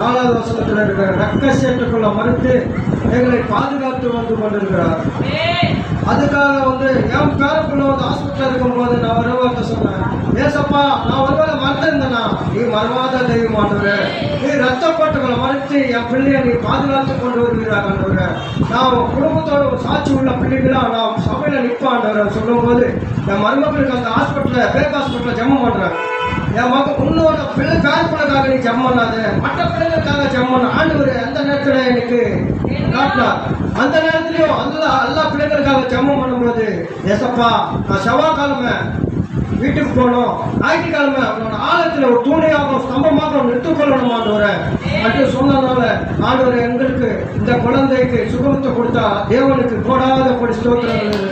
4வது வசனத்தில் இருக்கிற ரக்கசேட்டுக்குள்ள மறுத்து எங்களை பாதுகாத்து வந்து கொண்டிருக்கிறார். அதுக்காக என் பேரக்குள்ள ஹாஸ்பிட்டல் இருக்கும்போது நான் ஒரு வார்த்தை சொன்னேன், ஏசப்பா நான் ஒருவேளை மறந்திருந்தேனா, நீ மறவாத தெய்வம் ஆண்டவரே, நீ ரத்தப்பட்டுகளை மறுத்து என் பிள்ளையை நீ பாதுகாத்து கொண்டு வருகிறார் ஆண்டவரே, நான் குடும்பத்தோட ஒரு சாட்சி உள்ள பிள்ளைகளா நான் சபையில நிற்பாண்டவரை சொல்லும் போது என் மருமக்களுக்கு அந்த ஹாஸ்பிட்டலில் பேக் ஹாஸ்பிட்டலில் ஜெபம் பண்றேன். என் மகன் உன்னோட பிள்ளை பேரக்குள்ளக்காக நீ ஜெபம் பண்ணாத, மற்ற பிள்ளைகளுக்காக ஜெபம் பண்ண ஆண்டவர் அந்த நேரத்தில் எனக்கு காட்டினார். அந்த நேரத்திலையும் எல்லா பிள்ளைகளுக்காக ஜெபம் பண்ணும்போது, ஏசப்பா நான் செவ்வாய்க்கிழமை வீட்டுக்கு போனோம், ஞாயிற்றுக்கிழமை அவனோட ஆழத்தில் ஒரு தூணையாக ஸ்தம்பமாக நிறுத்திக்கொள்ளணும் ஆண்டவரை என்று சொன்னதுனால ஆண்டவர் எங்களுக்கு இந்த குழந்தைக்கு சுகமத்தை கொடுத்தா தேவனுக்கு போடாத படி ஸ்தோத்திரம்.